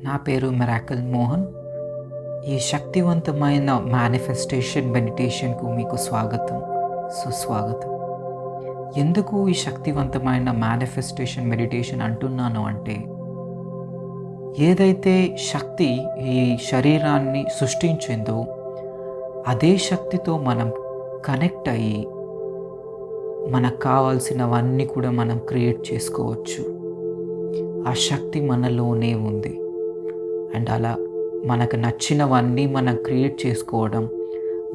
నా పేరు మిరాకిల్ మోహన్. ఈ శక్తివంతమైన మేనిఫెస్టేషన్ మెడిటేషన్కు మీకు స్వాగతం, సుస్వాగతం. ఎందుకు ఈ శక్తివంతమైన మేనిఫెస్టేషన్ మెడిటేషన్ అంటున్నాను అంటే, ఏదైతే శక్తి ఈ శరీరాన్ని సృష్టించిందో అదే శక్తితో మనం కనెక్ట్ అయ్యి మనకు కావాల్సినవన్నీ కూడా మనం క్రియేట్ చేసుకోవచ్చు. ఆ శక్తి మనలోనే ఉంది. అండ్ అలా మనకు నచ్చినవన్నీ మనం క్రియేట్ చేసుకోవడం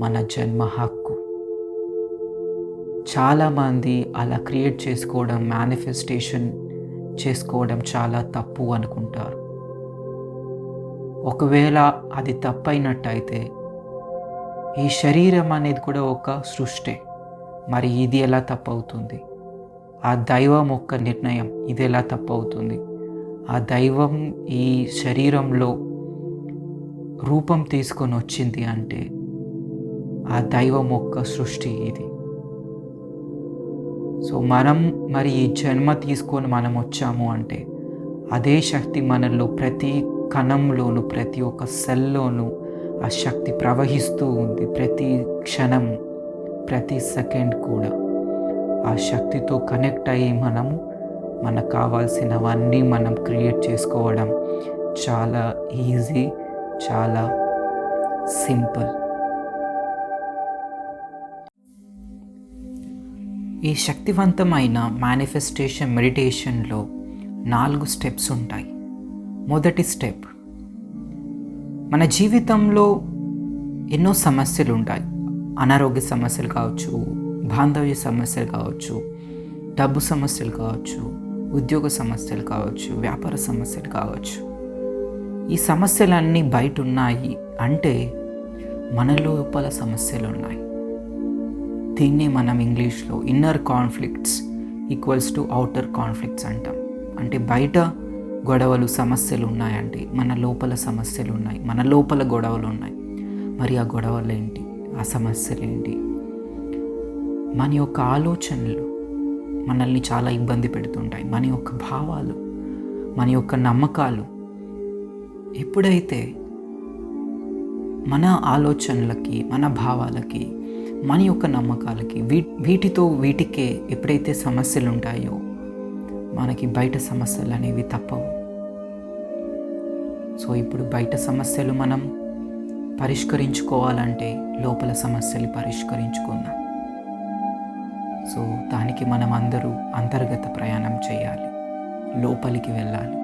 మన జన్మ హక్కు. చాలామంది అలా క్రియేట్ చేసుకోవడం, మేనిఫెస్టేషన్ చేసుకోవడం చాలా తప్పు అనుకుంటారు. ఒకవేళ అది తప్పైనట్టయితే ఈ శరీరం అనేది కూడా ఒక సృష్టి. మరి ఇది ఎలా తప్పవుతుంది? ఆ దైవం యొక్క నిర్ణయం ఇది ఎలా తప్పవుతుంది? ఆ దైవం ఈ శరీరంలో రూపం తీసుకొని వచ్చింది అంటే ఆ దైవం యొక్క సృష్టి ఇది. సో మనం మరి ఈ జన్మ తీసుకొని మనం వచ్చాము అంటే అదే శక్తి మనలో ప్రతి కణంలోనూ, ప్రతి ఒక్క సెల్లోనూ ఆ శక్తి ప్రవహిస్తూ ఉంది. ప్రతి క్షణం, ప్రతి సెకండ్ కూడా ఆ శక్తితో కనెక్ట్ అయ్యి మనకు కావాల్సినవన్నీ మనం క్రియేట్ చేసుకోవడం చాలా ఈజీ, చాలా సింపుల్. ఈ శక్తివంతమైన మేనిఫెస్టేషన్ మెడిటేషన్లో 4 స్టెప్స్ ఉంటాయి. మొదటి స్టెప్, మన జీవితంలో ఎన్నో సమస్యలు ఉంటాయి. అనారోగ్య సమస్యలు కావచ్చు, బాంధవ్య సమస్యలు కావచ్చు, డబ్బు సమస్యలు కావచ్చు, ఉద్యోగ సమస్యలు కావచ్చు, వ్యాపార సమస్యలు కావచ్చు. ఈ సమస్యలన్నీ బయట ఉన్నాయి అంటే మన లోపల సమస్యలు ఉన్నాయి. దీన్ని మనం ఇంగ్లీష్లో inner conflicts equals to outer conflicts అంటాం. అంటే బయట గొడవలు, సమస్యలు ఉన్నాయంటే మన లోపల సమస్యలు ఉన్నాయి, మన లోపల గొడవలు ఉన్నాయి. మరి ఆ గొడవలు ఏంటి? ఆ సమస్యలు ఏంటి? మన యొక్క ఆలోచనలు మనల్ని చాలా ఇబ్బంది పెడుతుంటాయి. మన యొక్క భావాలు, మన యొక్క నమ్మకాలు. ఎప్పుడైతే మన ఆలోచనలకి, మన భావాలకి, మన యొక్క నమ్మకాలకి వీటికే ఎప్పుడైతే సమస్యలు ఉంటాయో మనకి బయట సమస్యలు అనేవి తప్పవు. సో ఇప్పుడు బయట సమస్యలు మనం పరిష్కరించుకోవాలంటే లోపల సమస్యలు పరిష్కరించుకుందాం. సో దానికి మనం అందరూ అంతర్గత ప్రయాణం చేయాలి, లోపలికి వెళ్ళాలి.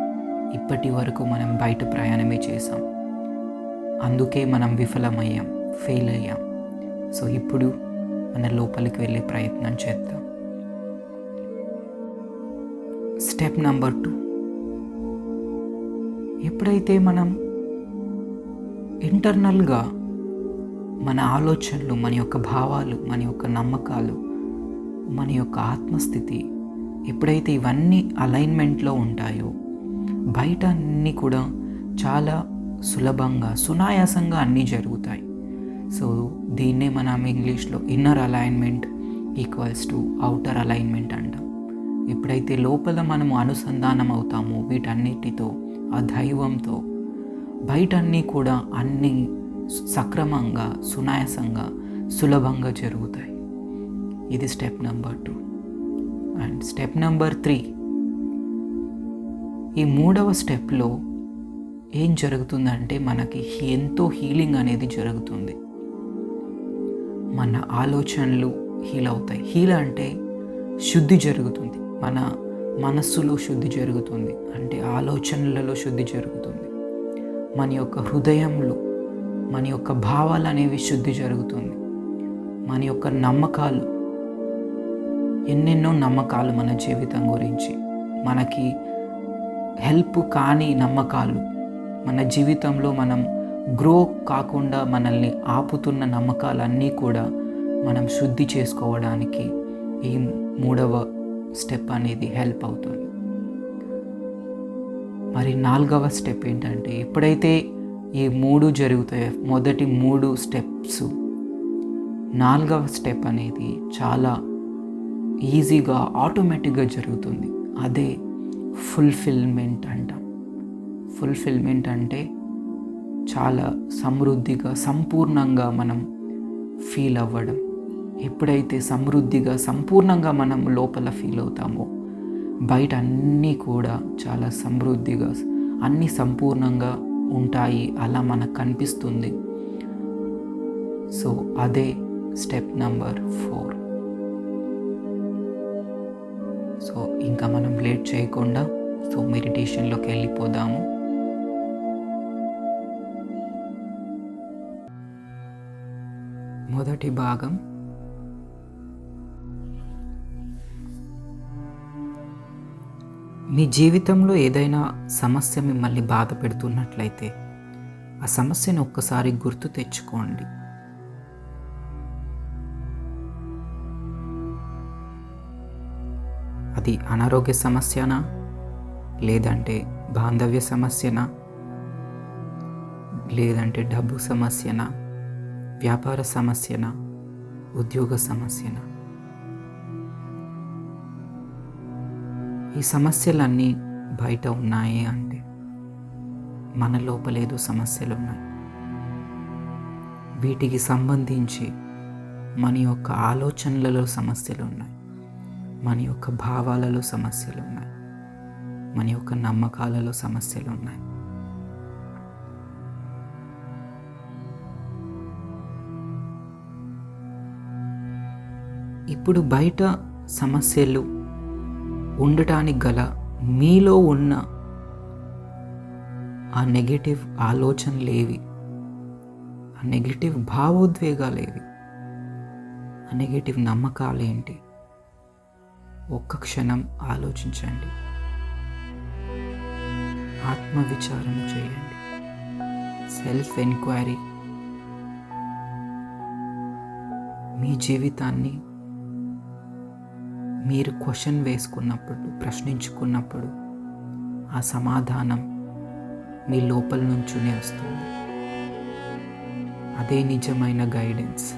ఇప్పటి వరకు మనం బయట ప్రయాణమే చేసాం, అందుకే మనం విఫలమయ్యాం, ఫెయిల్ అయ్యాం. సో ఇప్పుడు మన లోపలికి వెళ్ళే ప్రయత్నం చేద్దాం. స్టెప్ నెంబర్ 2, ఎప్పుడైతే మనం ఇంటర్నల్గా మన ఆలోచనలు, మన యొక్క భావాలు, మన యొక్క నమ్మకాలు, మన యొక్క ఆత్మస్థితి ఎప్పుడైతే ఇవన్నీ అలైన్మెంట్లో ఉంటాయో బయట అన్నీ కూడా చాలా సులభంగా, సునాయాసంగా అన్నీ జరుగుతాయి. సో దీన్నే మనం ఇంగ్లీష్లో inner alignment equals to outer alignment అంటాం. ఎప్పుడైతే లోపల మనము అనుసంధానం అవుతామో వీటన్నిటితో, ఆ దైవంతో, బయట అన్నీ కూడా అన్నీ సక్రమంగా, సునాయాసంగా, సులభంగా జరుగుతాయి. ఇది step number 2. And step number 3, ఈ 3వ స్టెప్లో ఏం జరుగుతుందంటే మనకి ఎంతో హీలింగ్ అనేది జరుగుతుంది. మన ఆలోచనలు హీల్ అవుతాయి. హీల్ అంటే శుద్ధి జరుగుతుంది. మన మనస్సులో శుద్ధి జరుగుతుంది, అంటే ఆలోచనలలో శుద్ధి జరుగుతుంది. మన యొక్క హృదయంలో మన యొక్క భావాలు అనేవి శుద్ధి జరుగుతుంది. మన యొక్క నమ్మకాలు, ఎన్నెన్నో నమ్మకాలు మన జీవితం గురించి, మనకి హెల్ప్ కాని నమ్మకాలు, మన జీవితంలో మనం గ్రో కాకుండా మనల్ని ఆపుతున్న నమ్మకాలన్నీ కూడా మనం శుద్ధి చేసుకోవడానికి ఈ 3వ స్టెప్ అనేది హెల్ప్ అవుతుంది. మరి 4వ స్టెప్ ఏంటంటే, ఎప్పుడైతే ఈ 3 జరుగుతాయో, మొదటి 3 స్టెప్స్, 4వ స్టెప్ అనేది చాలా ఈజీగా, ఆటోమేటిక్గా జరుగుతుంది. అదే ఫుల్ఫిల్మెంట్ అంటాం. ఫుల్ఫిల్మెంట్ అంటే చాలా సమృద్ధిగా, సంపూర్ణంగా మనం ఫీల్ అవ్వడం. ఎప్పుడైతే సమృద్ధిగా, సంపూర్ణంగా మనం లోపల ఫీల్ అవుతామో బయట అన్నీ కూడా చాలా సమృద్ధిగా, అన్నీ సంపూర్ణంగా ఉంటాయి, అలా మనకు కనిపిస్తుంది. సో అదే స్టెప్ నెంబర్ 4. సో ఇంకా మనం లేట్ చేయకుండా మెడిటేషన్లోకి వెళ్ళిపోదాము. మొదటి భాగం, మీ జీవితంలో ఏదైనా సమస్య మిమ్మల్ని బాధ పెడుతున్నట్లయితే ఆ సమస్యను ఒక్కసారి గుర్తు తెచ్చుకోండి. అది అనారోగ్య సమస్యనా, లేదంటే బాంధవ్య సమస్యనా, లేదంటే డబ్బు సమస్యనా, వ్యాపార సమస్యనా, ఉద్యోగ సమస్యనా. ఈ సమస్యలన్నీ బయట ఉన్నాయి అంటే మన లోపలేదో సమస్యలు ఉన్నాయి. వీటికి సంబంధించి మన యొక్క ఆలోచనలలో సమస్యలు ఉన్నాయి, మన యొక్క భావాలలో సమస్యలు ఉన్నాయి, మన యొక్క నమ్మకాలలో సమస్యలు ఉన్నాయి. ఇప్పుడు బయట సమస్యలు ఉండటానికి గల మీలో ఉన్న ఆ నెగటివ్ ఆలోచనలేవి, ఆ నెగటివ్ భావోద్వేగాలేవి, ఆ నెగటివ్ నమ్మకాలేంటి? ఒక్క క్షణం ఆలోచించండి, ఆత్మవిచారణ చేయండి, సెల్ఫ్ ఎంక్వైరీ. మీ జీవితాన్ని మీరు క్వశ్చన్ వేసుకున్నప్పుడు, ప్రశ్నించుకున్నప్పుడు ఆ సమాధానం మీ లోపల నుంచునే వస్తుంది. అదే నిజమైన గైడెన్స్.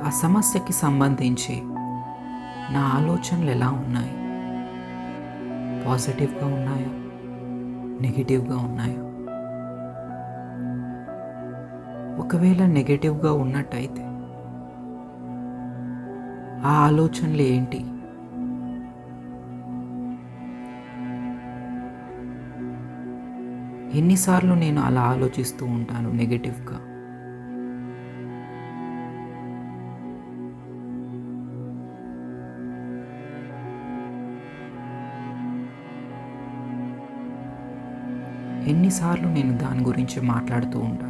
ఆ సమస్యకి సంబంధించి నా ఆలోచనలు ఎలా ఉన్నాయి? పాజిటివ్గా ఉన్నాయా, నెగిటివ్గా ఉన్నాయా? ఒకవేళ నెగటివ్గా ఉన్నట్టయితే ఆ ఆలోచనలు ఏంటి? ఎన్నిసార్లు నేను అలా ఆలోచిస్తూ ఉంటాను నెగటివ్గా? ఎన్నిసార్లు నేను దాని గురించి మాట్లాడుతూ ఉంటాను?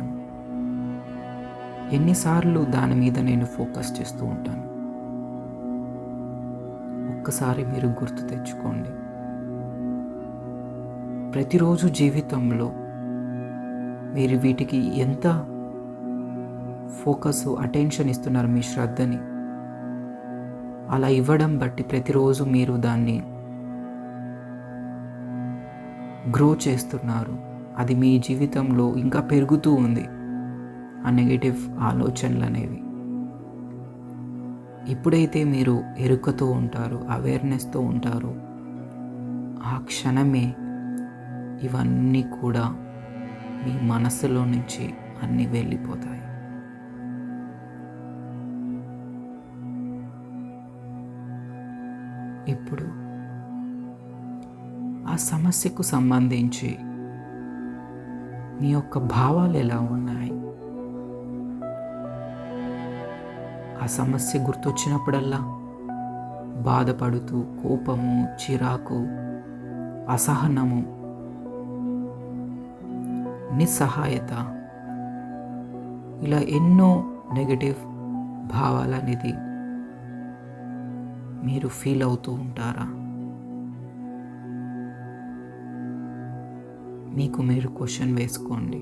ఎన్నిసార్లు దాని మీద నేను ఫోకస్ చేస్తూ ఉంటాను? ఒక్కసారి మీరు గుర్తు తెచ్చుకోండి. ప్రతిరోజు జీవితంలో మీరు వీటికి ఎంత ఫోకస్, అటెన్షన్ ఇస్తున్నారు, మీ శ్రద్ధని అలా ఇవ్వడం బట్టి ప్రతిరోజు మీరు దాన్ని గ్రో చేస్తున్నారు. అది మీ జీవితంలో ఇంకా పెరుగుతూ ఉంది, ఆ నెగటివ్ ఆలోచనలు అనేవి. ఎప్పుడైతే మీరు ఎరుకతో ఉంటారో, అవేర్నెస్తో ఉంటారో, ఆ క్షణమే ఇవన్నీ కూడా మీ మనసులో నుంచి అన్నీ వెళ్ళిపోతాయి. ఇప్పుడు ఆ సమస్యకు సంబంధించి మీ యొక్క భావాలు ఎలా ఉన్నాయి? ఆ సమస్య గుర్తొచ్చినప్పుడల్లా బాధపడుతూ, కోపము, చిరాకు, అసహనము, నిస్సహాయత, ఇలా ఎన్నో నెగటివ్ భావాలనేది మీరు ఫీల్ అవుతూ ఉంటారా? మీకు మీరు క్వశ్చన్ వేసుకోండి.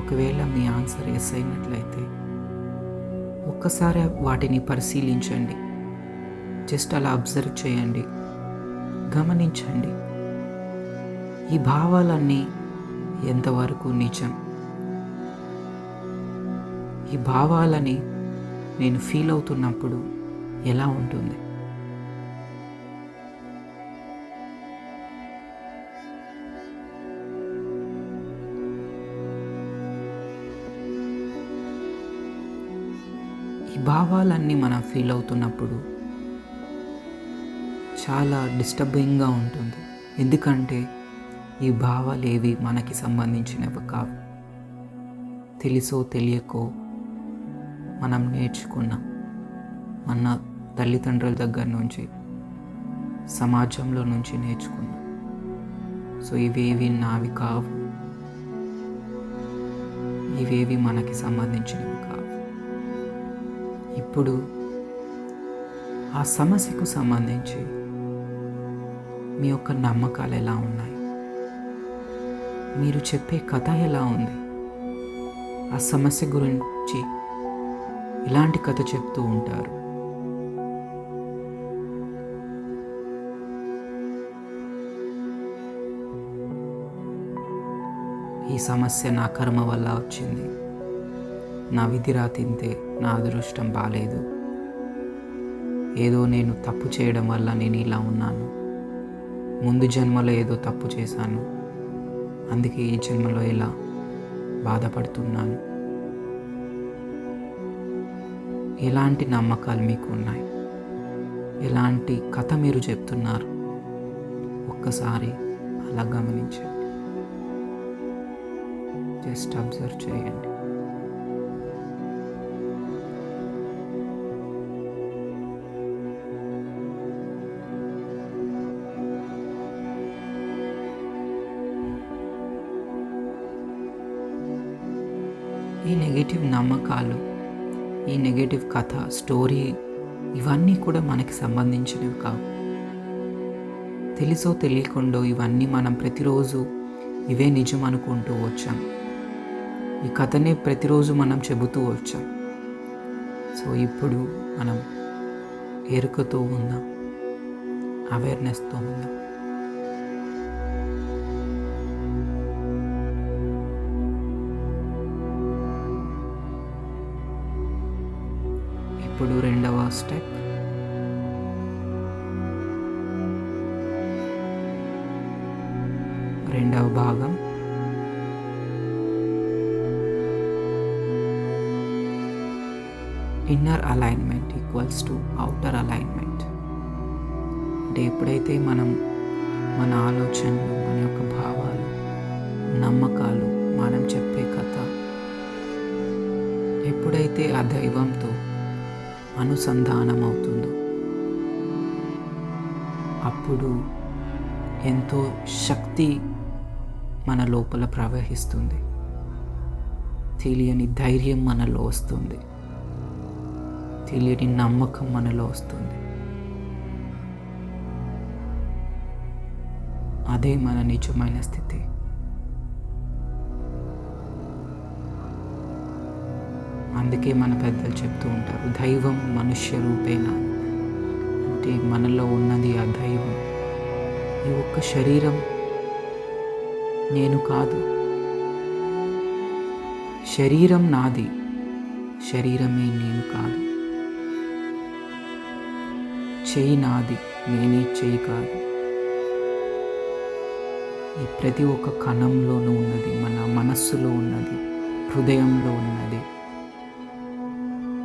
ఒకవేళ మీ ఆన్సర్ ఎస్ అయినట్లయితే ఒక్కసారి వాటిని పరిశీలించండి. జస్ట్ అలా అబ్జర్వ్ చేయండి. గమనించండి, ఈ భావాలన్నీ ఎంతవరకు నిజం? ఈ భావాలని నేను ఫీల్ అవుతున్నప్పుడు ఎలా ఉంటుంది? ఈ భావాలన్నీ మనం ఫీల్ అవుతున్నప్పుడు చాలా డిస్టర్బింగ్గా ఉంటుంది. ఎందుకంటే ఈ భావాలు ఏవి మనకి సంబంధించినవి కావు. తెలుసో తెలియకో మనం నేర్చుకున్నాం, మన తల్లిదండ్రుల దగ్గర నుంచి, సమాజంలో నుంచి నేర్చుకున్నాం. సో ఇవేవి నావి కావు, ఇవేవి మనకి సంబంధించినవి కావు. ఇప్పుడు ఆ సమస్యకు సంబంధించి మీ యొక్క నమ్మకాలు ఎలా ఉన్నాయి? మీరు చెప్పే కథ ఎలా ఉంది? ఆ సమస్య గురించి ఎలాంటి కథ చెప్తూ ఉంటారు? ఈ సమస్య నా కర్మ వల్ల వచ్చింది, నా విధి రాతింతే, నా అదృష్టం బాలేదు, ఏదో నేను తప్పు చేయడం వల్ల నేను ఇలా ఉన్నాను, ముందు జన్మలో ఏదో తప్పు చేశాను, అందుకే ఈ జన్మలో ఇలా బాధపడుతున్నాను. ఎలాంటి నమ్మకాలు మీకు ఉన్నాయి? ఎలాంటి కథ మీరు చెప్తున్నారు? ఒక్కసారి అలా గమనించండి, జస్ట్ అబ్జర్వ్ చేయండి. ఈ నెగటివ్ నమ్మకాలు, ఈ నెగటివ్ కథ, స్టోరీ, ఇవన్నీ కూడా మనకి సంబంధించినవి కావు. తెలుసో తెలియకుండా ఇవన్నీ మనం ప్రతిరోజు ఇవే నిజం అనుకుంటూ వచ్చాం. ఈ కథనే ప్రతిరోజు మనం చెబుతూ వచ్చాం. సో ఇప్పుడు మనం ఎరుకతో ఉందాం, అవేర్నెస్తో ఉందాం. ఇప్పుడు రెండవ స్టెప్, రెండవ భాగం, inner alignment equals to outer alignment. అంటే ఎప్పుడైతే మనం మన ఆలోచనలు, మన యొక్క భావాలు, నమ్మకాలు, మనం చెప్పే కథ ఎప్పుడైతే ఆ దైవంతో అనుసంధానం అవుతుందో అప్పుడు ఎంతో శక్తి మన లోపల ప్రవహిస్తుంది, తెలియని ధైర్యం మనలో వస్తుంది, తెలియని నమ్మకం మనలో వస్తుంది. అదే మన నిజమైన స్థితి. అందుకే మన పెద్దలు చెప్తూ ఉంటారు, దైవం మనుష్య రూపేణ. అంటే మనలో ఉన్నది ఆ దైవం. ఈ ఒక్క శరీరం నేను కాదు, శరీరం నాది, శరీరమే నేను కాదు. చెయ్యి నాది, నేనే చెయ్యి కాదు. ఈ ప్రతి ఒక్క కణంలోనూ ఉన్నది, మన మనస్సులో ఉన్నది, హృదయంలో ఉన్నది,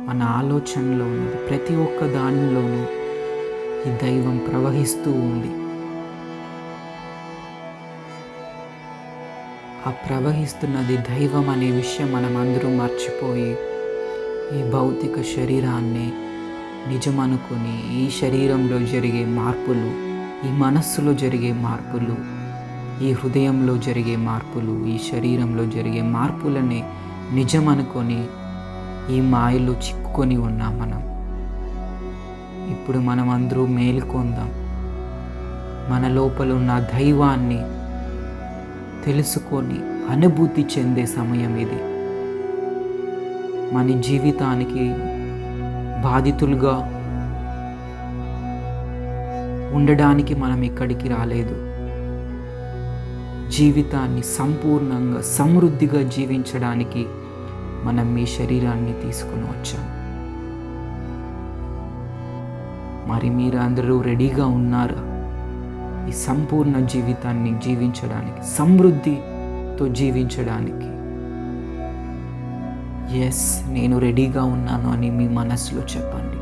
మన ఆలోచనలో ఉన్నది, ప్రతి ఒక్క దానిలోనూ ఈ దైవం ప్రవహిస్తూ ఉంది. ఆ ప్రవహిస్తున్నది దైవం అనే విషయం మనం అందరూ మర్చిపోయి ఈ భౌతిక శరీరాన్ని నిజం అనుకుని, ఈ శరీరంలో జరిగే మార్పులు, ఈ మనస్సులో జరిగే మార్పులు, ఈ హృదయంలో జరిగే మార్పులు, ఈ శరీరంలో జరిగే మార్పులని నిజం అనుకొని ఈ మాయలో చిక్కుకొని ఉన్నాం మనం. ఇప్పుడు మనం అందరూ మేలుకొందాం, మన లోపల ఉన్న దైవాన్ని తెలుసుకొని అనుభూతి చెందే సమయం ఇది. మన జీవితానికి బాధితులుగా ఉండడానికి మనం ఇక్కడికి రాలేదు. జీవితాన్ని సంపూర్ణంగా సమృద్ధిగా జీవించడానికి మనం మీ శరీరాన్ని తీసుకుని వచ్చాం. మరి మీరు అందరూ రెడీగా ఉన్నారా ఈ సంపూర్ణ జీవితాన్ని జీవించడానికి, సమృద్ధితో జీవించడానికి? ఎస్, నేను రెడీగా ఉన్నాను అని మీ మనసులో చెప్పండి.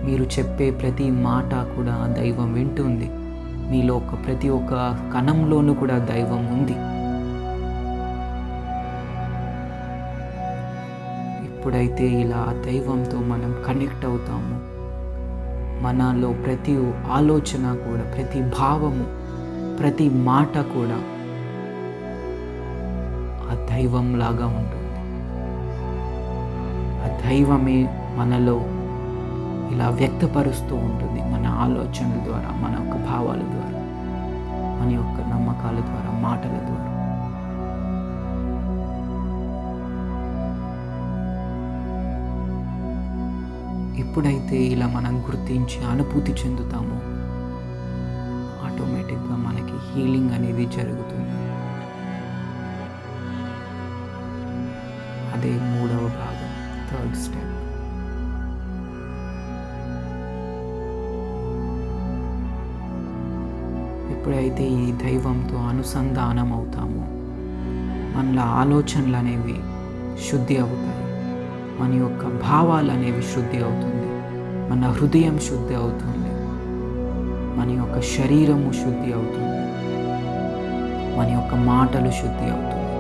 మీరు చెప్పే ప్రతి మాట కూడా దైవం వింటుంది. మీలో ప్రతి ఒక్క కణంలోనూ కూడా దైవం ఉంది. ఎప్పుడైతే ఇలా దైవంతో మనం కనెక్ట్ అవుతామో, మనలో ప్రతి ఆలోచన కూడా, ప్రతి భావము, ప్రతి మాట కూడా ఆ దైవం లాగా ఉంటుంది. ఆ దైవమే మనలో ఇలా వ్యక్తపరుస్తూ ఉంటుంది, మన ఆలోచనల ద్వారా, మన యొక్క భావాల ద్వారా, మన యొక్క నమ్మకాల ద్వారా, మాటల ద్వారా. ఎప్పుడైతే ఇలా మనం గుర్తించి అనుభూతి చెందుతామో, ఆటోమేటిక్గా మనకి హీలింగ్ అనేది జరుగుతుంది. అదే 3వ భాగం, 3rd స్టెప్. ఎప్పుడైతే ఈ దైవంతో అనుసంధానం అవుతామో, మనలో ఆలోచనలు అనేవి శుద్ధి అవుతాయి, మన యొక్క భావాలు అనేవి శుద్ధి అవుతుంది, మన హృదయం శుద్ధి అవుతుంది, మన యొక్క శరీరము శుద్ధి అవుతుంది, మన యొక్క మాటలు శుద్ధి అవుతుంది,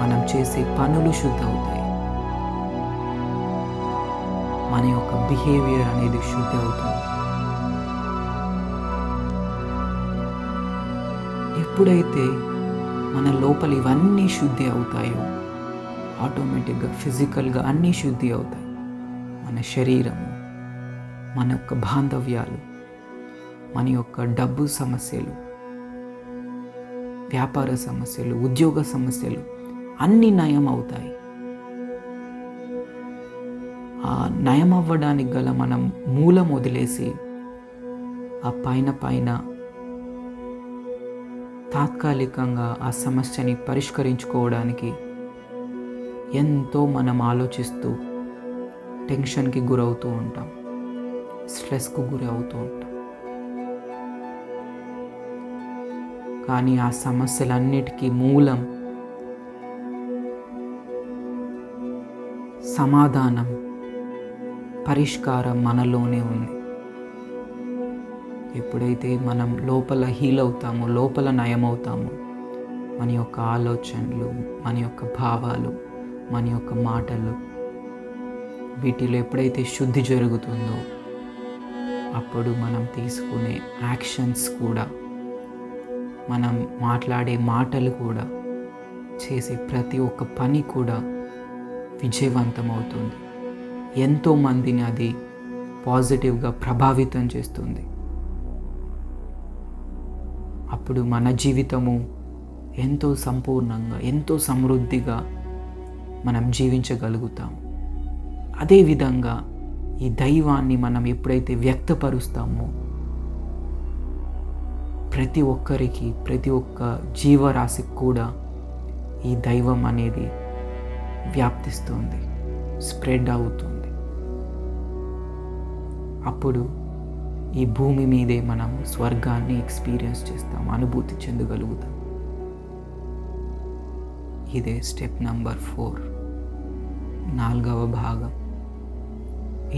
మనం చేసే పనులు శుద్ధి అవుతాయి, మన యొక్క బిహేవియర్ అనేది శుద్ధి అవుతుంది. ఎప్పుడైతే మన లోపల ఇవన్నీ శుద్ధి అవుతాయో, ఆటోమేటిక్గా ఫిజికల్గా అన్నీ శుద్ధి అవుతాయి. మన శరీరము, మన యొక్క బాంధవ్యాలు, మన యొక్క డబ్బు సమస్యలు, వ్యాపార సమస్యలు, ఉద్యోగ సమస్యలు అన్నీ నయం అవుతాయి. ఆ నయం అవ్వడానికి గల మనం మూలం వదిలేసి ఆ పైన తాత్కాలికంగా ఆ సమస్యని పరిష్కరించుకోవడానికి ఎంతో మనం ఆలోచిస్తూ టెన్షన్కి గురవుతూ ఉంటాం, స్ట్రెస్కు గురి అవుతూ ఉంటాం. కానీ ఆ సమస్యలన్నిటికీ మూలం, సమాధానం, పరిష్కారం మనలోనే ఉంది. ఎప్పుడైతే మనం లోపల హీల్ అవుతామో, లోపల నయమవుతామో, మన యొక్క ఆలోచనలు, మన యొక్క భావాలు, మన యొక్క మాటలు, వీటిలో ఎప్పుడైతే శుద్ధి జరుగుతుందో, అప్పుడు మనం తీసుకునే యాక్షన్స్ కూడా, మనం మాట్లాడే మాటలు కూడా, చేసే ప్రతి ఒక్క పని కూడా విజయవంతం అవుతుంది. ఎంతోమందిని అది పాజిటివ్గా ప్రభావితం చేస్తుంది. అప్పుడు మన జీవితము ఎంతో సంపూర్ణంగా, ఎంతో సమృద్ధిగా మనం జీవించగలుగుతాం. అదేవిధంగా ఈ దైవాన్ని మనం ఎప్పుడైతే వ్యక్తపరుస్తామో, ప్రతి ఒక్కరికి, ప్రతి ఒక్క జీవరాశికి కూడా ఈ దైవం అనేది వ్యాప్తిస్తుంది, స్ప్రెడ్ అవుతుంది. అప్పుడు ఈ భూమి మీదే మనం స్వర్గాన్ని ఎక్స్పీరియన్స్ చేస్తాం, అనుభూతి చెందగలుగుతాం. ఇదే స్టెప్ నంబర్ 4, 4వ భాగం.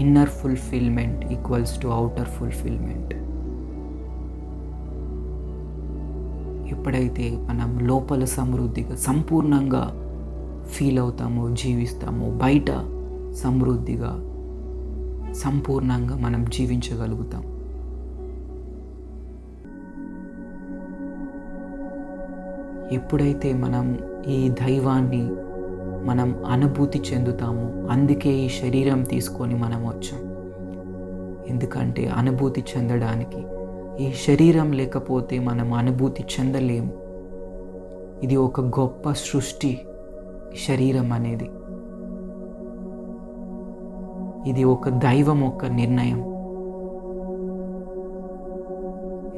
Inner fulfilment equals to outer fulfilment. ఎప్పుడైతే మనం లోపల సమృద్ధిగా, సంపూర్ణంగా ఫీల్ అవుతామో, జీవిస్తామో, బయట సమృద్ధిగా, సంపూర్ణంగా మనం జీవించగలుగుతాం. ఎప్పుడైతే మనం ఈ దైవాన్ని మనం అనుభూతి చెందుతామో, అందుకే ఈ శరీరం తీసుకొని మనం వచ్చాం. ఎందుకంటే అనుభూతి చెందడానికి ఈ శరీరం లేకపోతే మనం అనుభూతి చెందలేము. ఇది ఒక గొప్ప సృష్టి, శరీరం అనేది. ఇది ఒక దైవం యొక్క నిర్ణయం.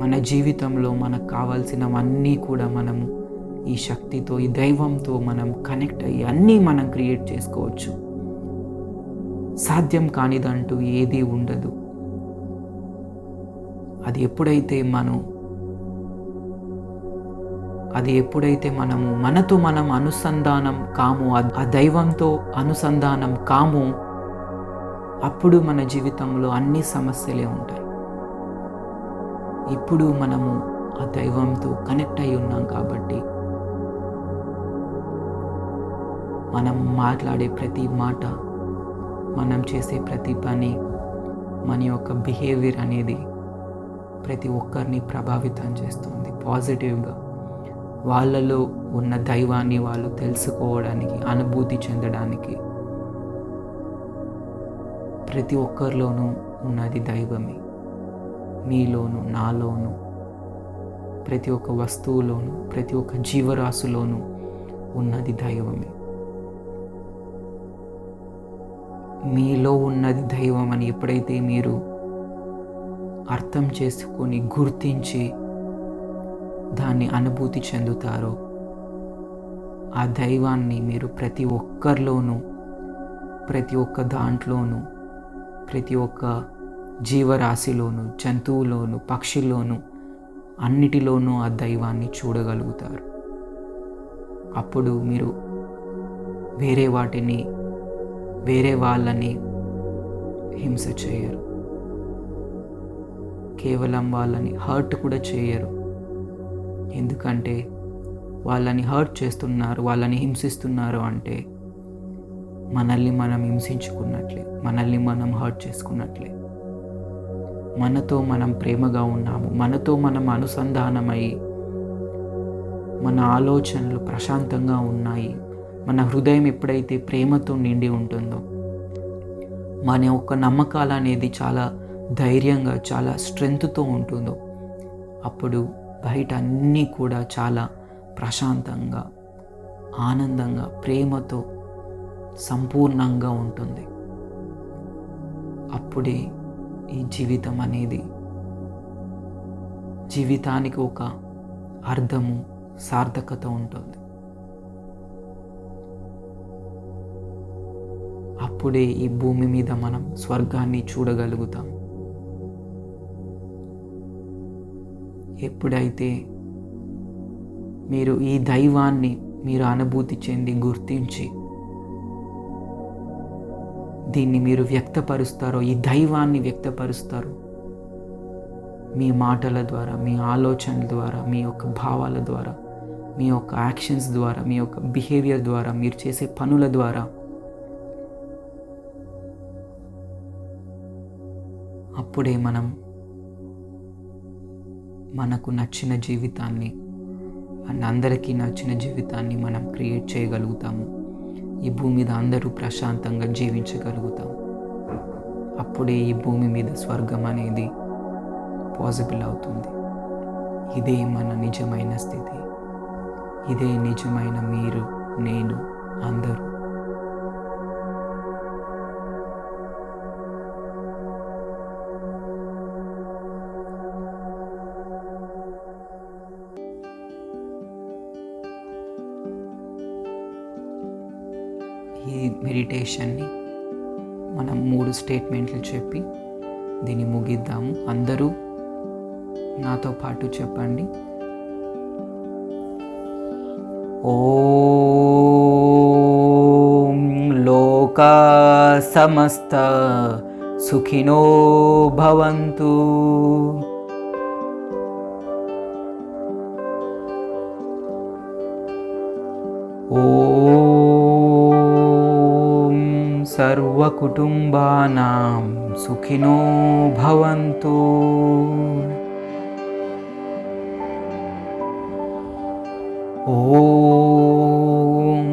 మన జీవితంలో మనకు కావాల్సినవన్నీ కూడా మనము ఈ శక్తితో, ఈ దైవంతో మనం కనెక్ట్ అయ్యి అన్నీ మనం క్రియేట్ చేసుకోవచ్చు. సాధ్యం కానిదంటూ ఏదీ ఉండదు. అది ఎప్పుడైతే మనము మనతో మనం అనుసంధానం కాము, ఆ దైవంతో అనుసంధానం కాము, అప్పుడు మన జీవితంలో అన్ని సమస్యలే ఉంటాయి. ఇప్పుడు మనము ఆ దైవంతో కనెక్ట్ అయి ఉన్నాం కాబట్టి మనం మాట్లాడే ప్రతి మాట, మనం చేసే ప్రతి పని, మన యొక్క బిహేవియర్ అనేది ప్రతి ఒక్కరిని ప్రభావితం చేస్తుంది పాజిటివ్గా. వాళ్ళలో ఉన్న దైవాన్ని వాళ్ళు తెలుసుకోవడానికి, అనుభూతి చెందడానికి. ప్రతి ఒక్కరిలోనూ ఉన్నది దైవమే. మీలోను, నాలోను, ప్రతి ఒక్క వస్తువులోను, ప్రతి ఒక్క జీవరాశిలోనూ ఉన్నది దైవమే. మీలో ఉన్నది దైవం అని ఎప్పుడైతే మీరు అర్థం చేసుకొని గుర్తించి దాన్ని అనుభూతి చెందుతారో, ఆ దైవాన్ని మీరు ప్రతి ఒక్కరిలోనూ, ప్రతి ఒక్క దాంట్లోనూ, ప్రతి ఒక్క జీవరాశిలోను, జంతువులోను, పక్షిలోను, అన్నిటిలోనూ ఆ దైవాన్ని చూడగలుగుతారు. అప్పుడు మీరు వేరే వాళ్ళని హింస చేయరు, కేవలం వాళ్ళని హర్ట్ కూడా చేయరు. ఎందుకంటే వాళ్ళని హర్ట్ చేస్తున్నారు, వాళ్ళని హింసిస్తున్నారు అంటే మనల్ని మనం హింసించుకున్నట్లే, మనల్ని మనం హర్ట్ చేసుకున్నట్లే. మనతో మనం ప్రేమగా ఉన్నాము, మనతో మనం అనుసంధానమై, మన ఆలోచనలు ప్రశాంతంగా ఉన్నాయి, మన హృదయం ఎప్పుడైతే ప్రేమతో నిండి ఉంటుందో, మన యొక్క నమ్మకాలు అనేది చాలా ధైర్యంగా, చాలా స్ట్రెంగ్త్తో ఉంటుందో, అప్పుడు బయట అన్నీ కూడా చాలా ప్రశాంతంగా, ఆనందంగా, ప్రేమతో సంపూర్ణంగా ఉంటుంది. అప్పుడే ఈ జీవితం అనేది, జీవితానికి ఒక అర్థము, సార్థకత ఉంటుంది. అప్పుడే ఈ భూమి మీద మనం స్వర్గాన్ని చూడగలుగుతాం. ఎప్పుడైతే మీరు ఈ దైవాన్ని మీరు అనుభూతి చెంది గుర్తించి దీన్ని మీరు వ్యక్తపరుస్తారో, ఈ దైవాన్ని వ్యక్తపరుస్తారో, మీ మాటల ద్వారా, మీ ఆలోచనల ద్వారా, మీ యొక్క భావాల ద్వారా, మీ యొక్క యాక్షన్స్ ద్వారా, మీ యొక్క బిహేవియర్ ద్వారా, మీరు చేసే పనుల ద్వారా, అప్పుడే మనకు నచ్చిన జీవితాన్ని అండ్ అందరికీ నచ్చిన జీవితాన్ని మనం క్రియేట్ చేయగలుగుతాము. ఈ భూమి మీద అందరూ ప్రశాంతంగా జీవించగలుగుతాము. అప్పుడే ఈ భూమి మీద స్వర్గం అనేది పాసిబుల్ అవుతుంది. ఇదే మన నిజమైన స్థితి. ఇదే నిజమైన మీరు, నేను, అందరూ. ఈ మెడిటేషన్ని మనం 3 స్టేట్మెంట్లు చెప్పి దీన్ని ముగిద్దాము. అందరూ నాతో పాటు చెప్పండి. ఓం లోకా సమస్త సుఖినో భవంతు. ఓం సర్వకుటుంబానాం సుఖినో భవంతు. ఓం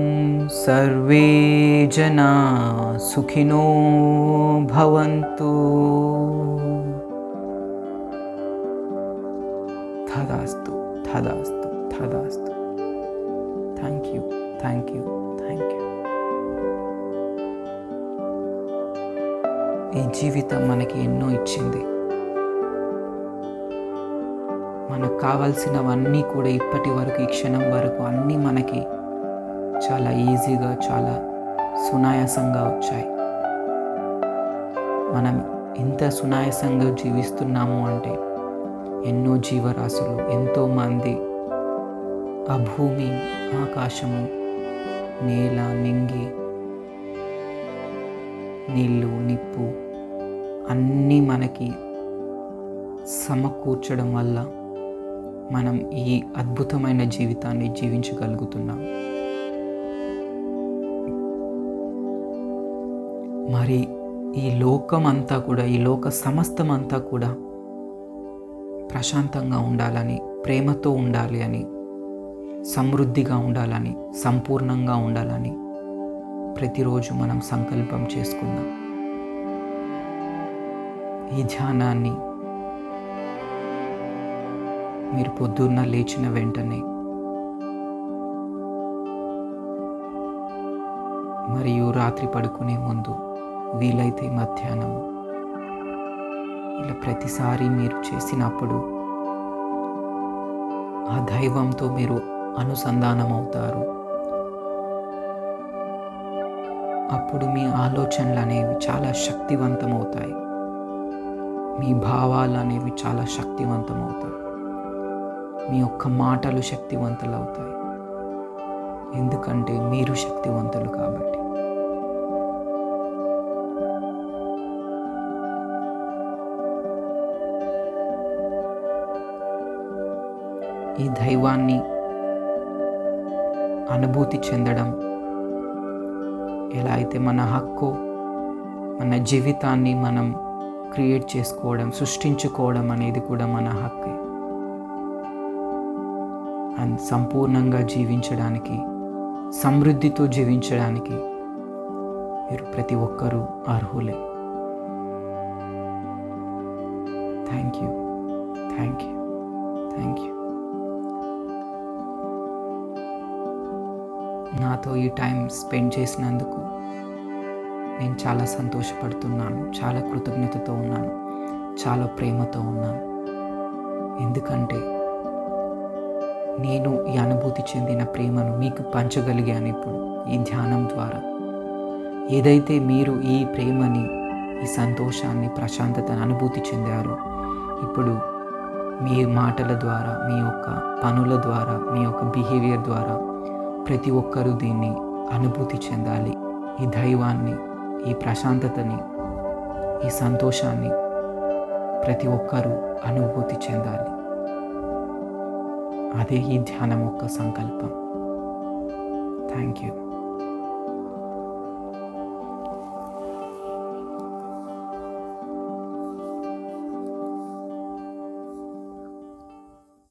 సర్వే జనా సుఖినో భవంతు. తదాస్తు, తదాస్తు, తదాస్తు. Thank you, thank you, thank you. ఈ జీవితం మనకి ఎన్నో ఇచ్చింది. మనకు కావాల్సినవన్నీ కూడా ఇప్పటి వరకు, ఈ క్షణం వరకు అన్నీ మనకి చాలా ఈజీగా, చాలా సునాయాసంగా వచ్చాయి. మనం ఇంత సునాయాసంగా జీవిస్తున్నాము అంటే ఎన్నో జీవరాశులు, ఎంతోమంది, ఆ భూమి, ఆకాశము, నేల, నింగి, నీళ్ళు, నిప్పు అన్నీ మనకి సమకూర్చడం వల్ల మనం ఈ అద్భుతమైన జీవితాన్ని జీవించగలుగుతున్నాం. మరి ఈ లోకం అంతా కూడా, ఈ లోక సమస్తం అంతా కూడా ప్రశాంతంగా ఉండాలని, ప్రేమతో ఉండాలి అని, సమృద్ధిగా ఉండాలని, సంపూర్ణంగా ఉండాలని ప్రతిరోజు మనం సంకల్పం చేసుకుందాం. ఈ ధ్యానాన్ని మీరు పొద్దున్న లేచిన వెంటనే మరియు రాత్రి పడుకునే ముందు, వీలైతే మధ్యాహ్నం, ఇలా ప్రతిసారి మీరు చేసినప్పుడు ఆ దైవంతో మీరు అనుసంధానం అవుతారు. అప్పుడు మీ ఆలోచనలు అనేవి చాలా శక్తివంతమవుతాయి. మీ భావాలు అనేవి చాలా శక్తివంతమవుతాయి. మీ యొక్క మాటలు శక్తివంతులు అవుతాయి. ఎందుకంటే మీరు శక్తివంతులు కాబట్టి. ఈ దైవాన్ని అనుభూతి చెందడం ఎలా అయితే మన హక్కు, మన జీవితాన్ని మనం క్రియేట్ చేసుకోవడం, సృష్టించుకోవడం అనేది కూడా మన హక్కే. అండ్ సంపూర్ణంగా జీవించడానికి, సమృద్ధితో జీవించడానికి మీరు ప్రతి ఒక్కరూ అర్హులే. Thank you, thank you, thank you. నాతో ఈ టైం స్పెండ్ చేసినందుకు నేను చాలా సంతోషపడుతున్నాను, చాలా కృతజ్ఞతతో ఉన్నాను, చాలా ప్రేమతో ఉన్నాను. ఎందుకంటే నేను ఈ అనుభూతి చెందిన ప్రేమను మీకు పంచగలిగాను ఇప్పుడు ఈ ధ్యానం ద్వారా. ఏదైతే మీరు ఈ ప్రేమని, ఈ సంతోషాన్ని, ప్రశాంతతను అనుభూతి చెందారో, ఇప్పుడు మీ మాటల ద్వారా, మీ యొక్క పనుల ద్వారా, మీ యొక్క బిహేవియర్ ద్వారా ప్రతి ఒక్కరూ దీన్ని అనుభూతి చెందాలి. ఈ దైవాన్ని, ఈ ప్రశాంతతని, ఈ సంతోషాన్ని ప్రతి ఒక్కరూ అనుభూతి చెందాలి. అదే ఈ ధ్యానం యొక్క సంకల్పం. Thank you.